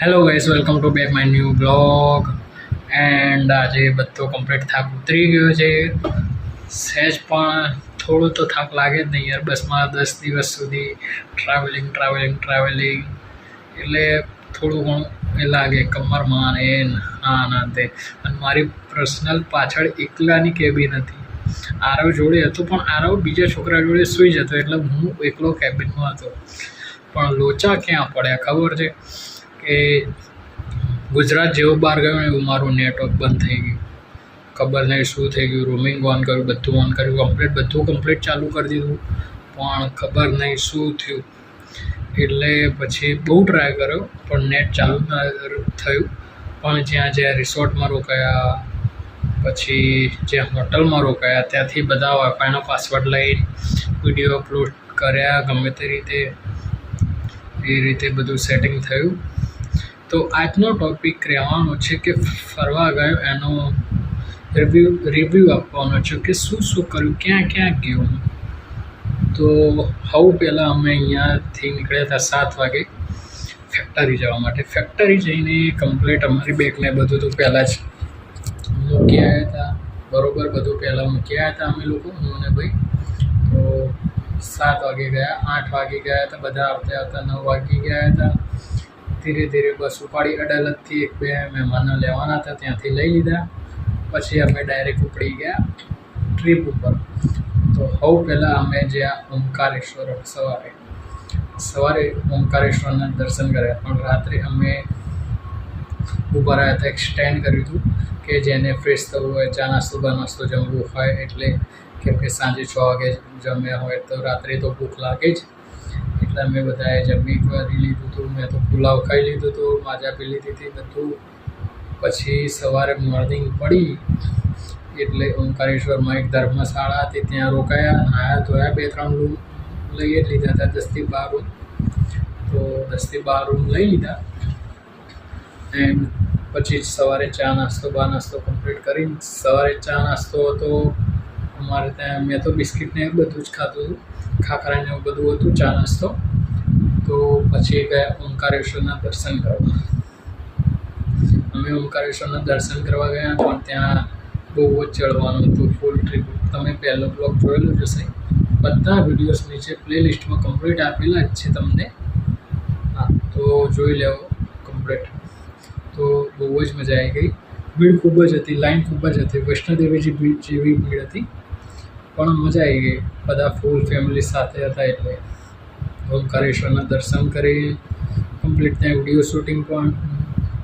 Hello guys, welcome to back my new blog. And આજે બધો complete થાક ઉતરી ગયો છે. સહેજ પણ થોડો તો થાક લાગે જ નહીં યાર. બસમાં 10 દિવસ સુધી ટ્રાવેલિંગ એટલે થોડું ઘણું એ લાગે કમરમાં ને ના તે. અને મારી પર્સનલ પાછળ એકલાની કેબિન હતી. આરવ જોડે હતો પણ આરવ બીજા છોકરા જોડે સૂઈ જતો એટલે હું એકલો કેબિનમાં હતો. પણ લોચા ક્યાં પડ્યા ખબર છે કે ગુજરાત જેવું બહાર ગયું ને એવું મારું નેટવર્ક બંધ થઈ ગયું. ખબર નહીં શું થઈ ગયું. રોમિંગ ઓન કર્યું, બધું ઓન કર્યું, બધું કમ્પ્લીટ ચાલુ કરી દીધું, પણ ખબર નહીં શું થયું. એટલે પછી બહુ ટ્રાય કર્યો પણ નેટ ચાલુ ના થયું. પણ જ્યાં રિસોર્ટમાં રોકાયા, પછી જ્યાં હોટલમાં રોકાયા, ત્યાંથી બધા વાઈફાઈનો પાસવર્ડ લઈ વિડીયો અપલોડ કર્યા. ગમે તે રીતે એ રીતે બધું સેટિંગ થયું. તો આજનો ટૉપિક રહેવાનો છે કે ફરવા ગયો એનો રિવ્યૂ આપવાનો છે કે શું કર્યું, ક્યાં ગયો હું. તો પહેલાં અમે અહીંયાથી નીકળ્યા હતા 7 વાગે ફેક્ટરી જવા માટે. ફેક્ટરી જઈને કમ્પ્લીટ અમારી બેગને બધું તો પહેલાં જ મૂકી આવ્યા હતા. બરાબર, બધું પહેલાં મૂકી આવ્યા હતા અમે લોકો, હું અને ભાઈ. તો 7 વાગે ગયા, 8 વાગે ગયા હતા, બધા આવતા 9 વાગી ગયા હતા. ધીરે ધીરે બસ ઉપાડી. અડાલજથી 1-2 મહેમાનો લેવાના હતા, ત્યાંથી લઈ લીધા. પછી અમે ડાયરેક્ટ ઉપડી ગયા ટ્રીપ ઉપર. તો પહેલાં અમે જ્યાં ઓમકારેશ્વર સવારે ઓમકારેશ્વરના દર્શન કર્યા. પણ રાત્રે અમે ઊભા રહ્યા હતા. એક સ્ટેન્ડ કર્યું હતું કે જેને ફ્રેશ થવું હોય, ચા નાસ્તો જમવું હોય એટલે, કેમ કે સાંજે 6 વાગે જમ્યા હોય તો રાત્રે તો ભૂખ લાગે જ. એટલે અમે બધાએ જમી કરી લીધું હતું. મેં તો પુલાવ ખાઈ લીધું હતું, માજા પી લીધી હતી બધું. પછી સવારે મોર્નિંગ પડી એટલે ઓમકારેશ્વરમાં એક ધર્મશાળા હતી, ત્યાં રોકાયા. નાહ્યા ધોયા, 2-3 રૂમ લઈ જ લીધા હતા, 10થી 12 રૂમ. તો 10થી 12 રૂમ લઈ લીધા. એન્ડ પછી સવારે ચા નાસ્તો કમ્પ્લીટ કરીને, સવારે ચા નાસ્તો હતો અમારે ત્યાં. મેં તો બિસ્કિટને બધું જ ખાતું હતું, ખાખરા ને એવું બધું હતું, ચા નાસ્તો. તો પછી ગયા ઓમકારેશ્વરના દર્શન કરવા. અમે ઓમકારેશ્વરના દર્શન કરવા ગયા, પણ ત્યાં બહુ જ ચડવાનું હતું. ફૂલ ટ્રીપ. તમે પહેલો બ્લોગ જોયેલો જ હશે. બધા વિડીયોઝ નીચે પ્લેલિસ્ટમાં કમ્પ્લીટ આપેલા જ છે તમને. હા, તો જોઈ લેવો કમ્પ્લીટ. તો બહુ જ મજા આવી ગઈ. ભીડ ખૂબ જ હતી, લાઈન ખૂબ જ હતી. વૈષ્ણોદેવીજી ભીડ જેવી ભીડ હતી, પણ મજા આવી ગઈ. બધા ફૂલ ફેમિલી સાથે હતા એટલે ઓમકારેશ્વરના દર્શન કરી કમ્પ્લીટ. ત્યાં વિડીયો શૂટિંગ પણ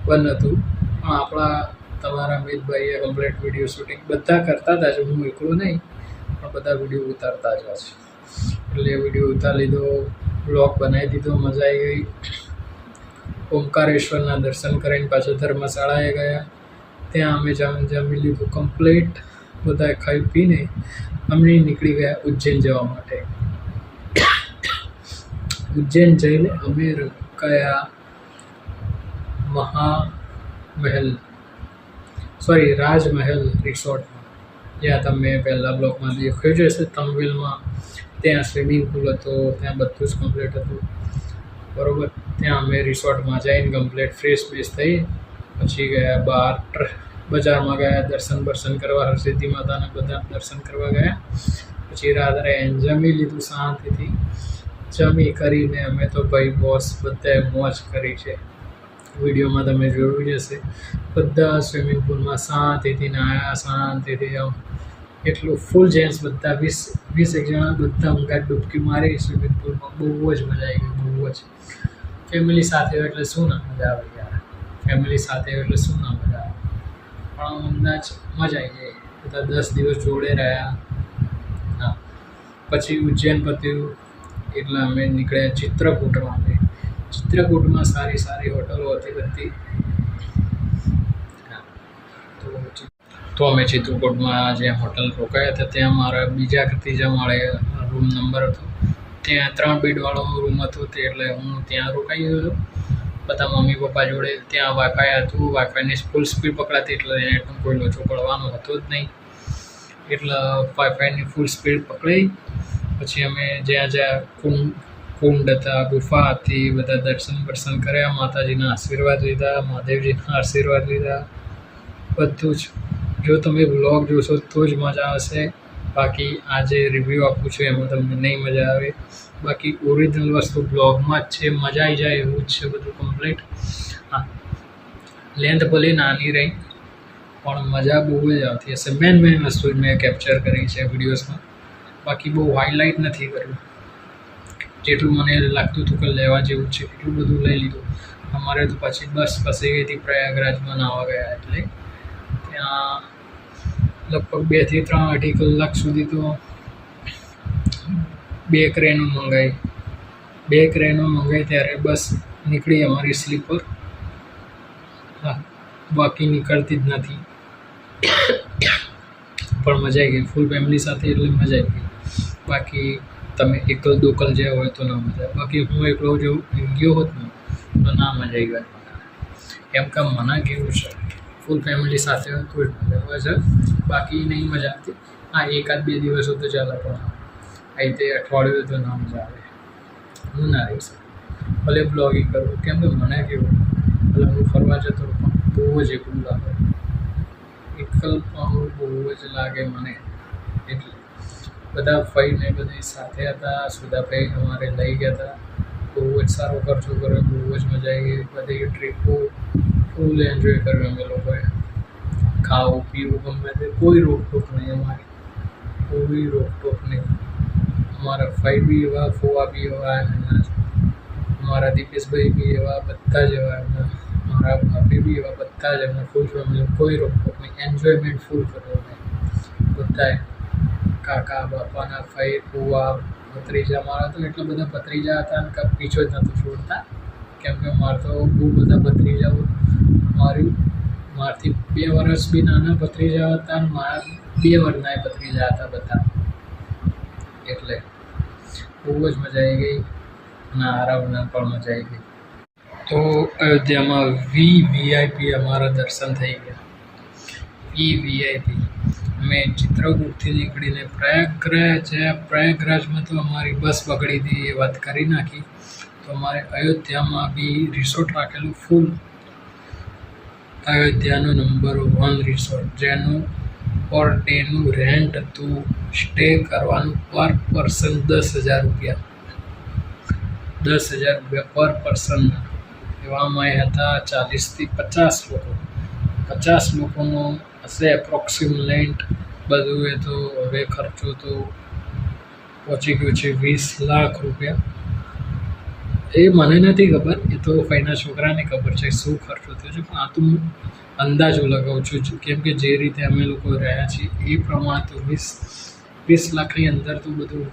બંધ હતું, પણ તમારા મિતભાઈએ કમ્પ્લીટ વિડીયો શૂટિંગ બધા કરતા હતા જ. હું એકલો નહીં, પણ બધા વિડીયો ઉતારતા જ છે. એટલે વિડીયો ઉતારી લીધો, બ્લોગ બનાવી દીધો. મજા આવી ગઈ. ઓમકારેશ્વરના દર્શન કરીને પાછો ધર્મશાળાએ ગયા. ત્યાં અમે જમી લીધું કમ્પ્લીટ. બધાએ ખાઈ પીને અમે નીકળી ગયા ઉજ્જૈન જવા માટે. ઉજ્જૈન જઈને અમે રોકાયા રાજમહેલ રિસોર્ટમાં, જ્યાં તમે પહેલાં બ્લોગમાં દેખાયું જ હશે તમિલમાં. ત્યાં સ્વિમિંગ પુલ હતો, ત્યાં બધું જ કમ્પ્લીટ હતું. બરાબર, ત્યાં અમે રિસોર્ટમાં જઈને કમ્પ્લીટ ફ્રેશ થઈ. પછી ગયા બજારમાં ગયા દર્શન કરવા. હરસિદ્ધિ માતાના બધા દર્શન કરવા ગયા. પછી રાત્રે જમી લીધું શાંતિથી. જમી કરીને અમે તો ભાઈ બોસ બધાએ મોજ કરી છે. વિડીયોમાં તમે જોયું જ હશે. બધા સ્વિમિંગ પુલમાં શાંતિથી નાહ્યા, શાંતિથી એટલું ફૂલ જેન્ટ્સ બધા 20 જણા બધા ઊંઘા ડૂબકી મારી સ્વિમિંગ પુલમાં. બહુ જ મજા આવી ગઈ, બહુ જ. ફેમિલી સાથે હોય એટલે શું ના મજા આવે યાર. ફેમિલી સાથે હોય એટલે શું ના મજા આવે. પણ અમને જ મજા આવી ગઈ. બધા 10 દિવસ જોડે રહ્યા. હા, પછી ઉજ્જૈન પત્યું એટલે અમે નીકળ્યા ચિત્રકૂટ માટે. ચિત્રકૂટમાં સારી હોટલો હતી બધી. હા, તો અમે ચિત્રકૂટમાં જે હોટલ રોકાયા હતા ત્યાં મારા બીજા કે ત્રીજા માળે રૂમ નંબર હતો. ત્યાં 3 બેડવાળો રૂમ હતો તે, એટલે હું ત્યાં રોકાઈ ગયો હતો બધા મમ્મી પપ્પા જોડે. ત્યાં વાઈફાઈ હતું, વાઈફાઈની ફૂલ સ્પીડ પકડાતી, એટલે નેટનો કોઈ લોચો પડવાનો હતો જ નહીં. એટલે વાઈફાઈની ફૂલ સ્પીડ પકડાઈ. પછી અમે જ્યાં કુંડ હતા, ગુફા હતી, બધા દર્શન કર્યા, માતાજીના આશીર્વાદ લીધા, મહાદેવજીના આશીર્વાદ લીધા, બધું જ. જો તમે વ્લોગ જોશો તો જ મજા આવશે, બાકી આ જે રિવ્યૂ આપું છું એમાં તમને નહીં મજા આવે. બાકી ઓરિજિનલ વસ્તુ બ્લોગમાં જ છે, મજા આવી જાય એવું જ છે બધું કમ્પ્લીટ. હા, લેન્થ ભલે નાની રહી પણ મજા બહુ જ આવતી હશે. મેન વસ્તુ જ મેં કેપ્ચર કરી છે વિડીયોઝમાં, બાકી બહુ હાઇલાઇટ નથી કર્યું. જેટલું મને લાગતું હતું કે લેવા જેવું છે એટલું બધું લઈ લીધું. અમારે તો પછી બસ ફસી ગઈ હતી પ્રયાગરાજમાં નાહવા ગયા, એટલે ત્યાં લગભગ 2 થી 3 અઢી કલાક સુધી તો 2 ક્રેનો મંગાવી ત્યારે બસ નીકળી અમારી સ્લીપર. હા, બાકી નીકળતી જ નથી. પણ મજા આવી ગઈ ફૂલ ફેમિલી સાથે, એટલે મજા આવી ગઈ. બાકી તમે એકલ દોકલ જ્યાં હોય તો ના મજા આવે. બાકી હું એકલો જો ગયો હોત ને તો ના મજા આવી ગઈ, કેમ કે મને કેવું છે ફૂલ ફેમિલી સાથે હોય તો જ મજા આવે છે, બાકી નહીં મજા આવતી. હા, 1-2 દિવસો તો ચાલે, પણ અહીં તે અઠવાડિયું તો ના મજા આવે. હું ના રહી શકું, ભલે બ્લોગિંગ કરું, કેમ કે મને કેવું ભલે હું ફરવા જતો પણ બહુ જ એકલું લાગે, એકલપણું બહુ જ લાગે મને. એટલે બધા ફઈને બધી સાથે હતા, સુધાભાઈ અમારે લઈ ગયા હતા, બહુ જ સારો ખર્ચો કર્યો, બહુ જ મજા આવી ગઈ. બધી ટ્રીપો ફૂલ એન્જોય કર્યો અમે લોકોએ. ખાવું પીવું ગમે તે, કોઈ રોકટોક નહીં અમારી, કોઈ રોકટોક નહીં. અમારા ફઈ બી એવા, ફોવા બી એવા, અમારા દીપેશભાઈ બી એવા, બધા જ એવા એમના, મારા ભાભી બી એવા, બધા જ એમના ફૂલ ફેમિલી, કોઈ રોકટોક નહીં. એન્જોયમેન્ટ ફૂલ કર્યો અમે બધાએ. કાકા બાપાના ફઈ ફુવા ભત્રીજા, મારા તો એટલા બધા ભત્રીજા હતા ને કે પીછો જ નહોતો છોડતા, કેમ કે મારા તો બહુ બધા ભત્રીજાઓ, મારાથી 2 વર્ષ બી નાના ભત્રીજા હતા અને મારા 2 વર્ષના ભત્રીજા હતા બધા. એટલે બહુ જ મજા આવી ગઈ અને આરામના પણ મજા આવી ગઈ. તો અયોધ્યામાં વીઆઈપી અમારા દર્શન થઈ ગયા. વીઆઈપી અમે ચિત્રકૂટથી નીકળીને પ્રયાગરાજમાં તો અમારી બસ બગડી હતી, એ વાત કરી નાખી. તો અમારે અયોધ્યામાં બી રિસોર્ટ રાખેલું ફૂલ, અયોધ્યાનું નંબર 1 રિસોર્ટ, જેનું પર ડેનું રેન્ટ હતું, સ્ટે કરવાનું પર પર્સન 10,000 રૂપિયા, 10,000 રૂપિયા પર પર્સન. એવામાં એ હતા 40 થી 50 લોકો, 50 લોકોનો હશે એપ્રોક્સિમેટ. બધું એ તો હવે ખર્ચો તો પહોંચી ગયો છે 20 લાખ રૂપિયા. એ મને નથી ખબર, એ તો ફઈના છોકરાને ખબર છે શું ખર્ચો થયો છે, પણ આ તો હું અંદાજો લગાવું છું, કેમ કે જે રીતે અમે લોકો રહ્યા છીએ એ પ્રમાણે તો 20 લાખની અંદર તો બધું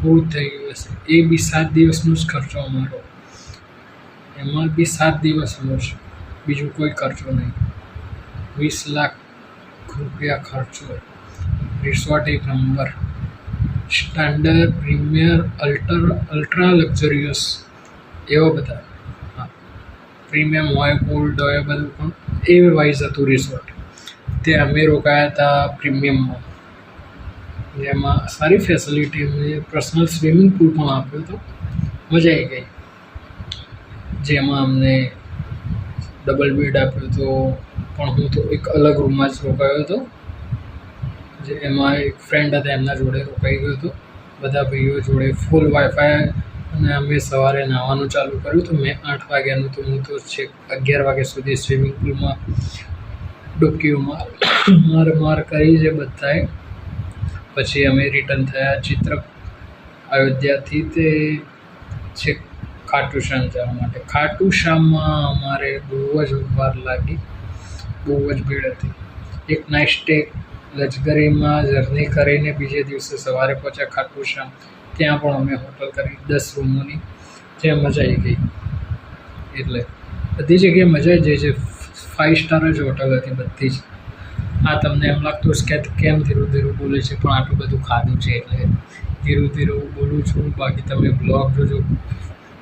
બહુ જ થઈ ગયું હશે. એ બી 7 દિવસનો જ ખર્ચો અમારો, એમાં બી 7 દિવસનો જ, બીજું કોઈ ખર્ચો નહીં. 20 લાખ રૂપિયા ખર્ચો. રિસોર્ટ એક number, standard, premier, ultra luxurious એવા બધા. હા, પ્રીમિયમ હોય, ગોલ્ડ હોય, બધું પણ એ વાઇઝ હતું રિસોર્ટ. તે અમે રોકાયા હતા પ્રીમિયમમાં, જેમાં સારી ફેસિલિટી, અમને પર્સનલ સ્વિમિંગ પુલ પણ આપ્યો હતો, મજા આવી ગઈ. જેમાં અમને ડબલ બેડ આપ્યો હતો, પણ હું તો એક અલગ રૂમમાં જ રોકાયો હતો. જે એમાં એક ફ્રેન્ડ હતા એમના જોડે રોકાઈ ગયો હતો, બધા ભાઈઓ જોડે ફૂલ વાઈફાઈ. અને અમે સવારે નાહવાનું ચાલુ કર્યું તો મેં 8 વાગ્યાનું, તો હું તો છેક 11 વાગ્યા સુધી સ્વિમિંગ પુલમાં ડૂબકીઓ માર કરી છે બધાએ. પછી અમે રિટર્ન થયા અયોધ્યાથી તે છેક ખાટુ શ્યામ જવા માટે. ખાટુ શ્યામમાં અમારે બહુ જ વાર લાગી, બહુ જ ભીડ હતી. એક નાઇટ સ્ટે લશ્કરીમાં જર્ની કરીને બીજે દિવસે સવારે પહોંચ્યા ખાટુ શ્યામ. ત્યાં પણ અમે હોટલ કરી 10 રૂમોની, જે મજા આવી ગઈ. એટલે બધી જગ્યાએ મજા આવી જાય છે, 5 સ્ટાર જ હોટલ હતી બધી જ. હા, તમને એમ લાગતું હશે કે કેમ ધીરું ધીરું બોલે છે, પણ આટલું બધું ખાધું છે એટલે ધીરું ધીરું બોલું છું. બાકી તમે બ્લોગ જોજો,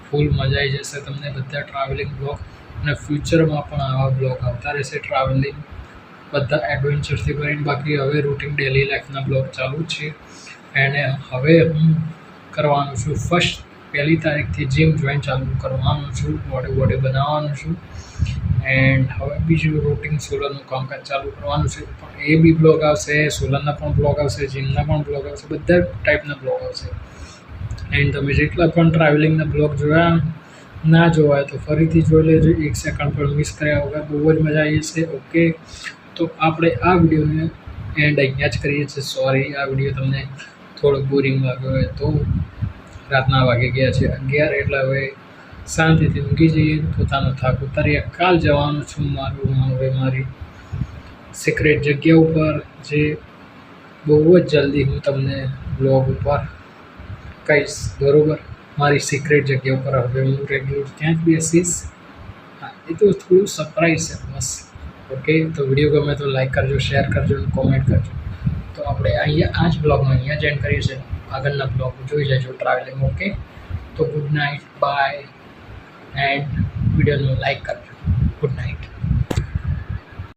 ફૂલ મજા આવી જશે તમને બધા ટ્રાવેલિંગ બ્લોગ. અને ફ્યુચરમાં પણ આવા બ્લોગ આવતા રહેશે ટ્રાવેલિંગ, બધા એડવેન્ચરથી કરીને. બાકી હવે રૂટિન ડેલી લાઈફના બ્લોગ ચાલુ છે, અને હવે હું કરવાનું છું ફર્સ્ટ 1 તારીખથી જીમ જોઈન ચાલુ કરવાનું છું, બોડી બનાવવાનું છું. એન્ડ હવે બીજું રૂટિન સોલરનું કામકાજ ચાલુ કરવાનું છે, પણ એ બી બ્લોગ આવશે, સોલરના પણ બ્લોગ આવશે, જીમના પણ બ્લોગ આવશે, બધા ટાઈપના બ્લોગ આવશે. એન્ડ તમે જેટલા પણ ટ્રાવેલિંગના બ્લોગ જોયા ના જોવાય તો ફરીથી જોઈ લેજો, 1 સેકન્ડ પણ મિસ કર્યા વગર. બહુ જ મજા આવી જશે. ઓકે, તો આપણે આ વિડીયોને એન્ડ અહીંયા જ કરીએ છીએ. સોરી, આ વિડીયો તમને થોડોક બોરિંગ લાગ્યો હોય તો. રાતના વાગી ગયા છે 11, એટલે હવે શાંતિથી ઊંઘી જઈએ, પોતાનો થાક ઉતારીએ. કાલ જવાનું છું મારી સિક્રેટ જગ્યા ઉપર, જે બહુ જ જલ્દી હું તમને બ્લોગ ઉપર કહીશ, બરાબર? મારી સિક્રેટ જગ્યા ઉપર હવે હું રેગ્યુલર ત્યાં જ બેસીશ. હા, એ તો થોડું સરપ્રાઈઝ છે બસ. ઓકે, તો વિડીયો ગમે તો લાઈક કરજો, શેર કરજો અને કોમેન્ટ કરજો. તો આપણે અહીંયા આ જ બ્લોગમાં અહીંયા જ એન્ડ કરીએ છીએ. આગળના બ્લોગ જોઈ લેજો ટ્રાવેલિંગ. ઓકે, તો ગુડ નાઇટ, બાય, એન્ડ વિડીયોને લાઈક કરજો.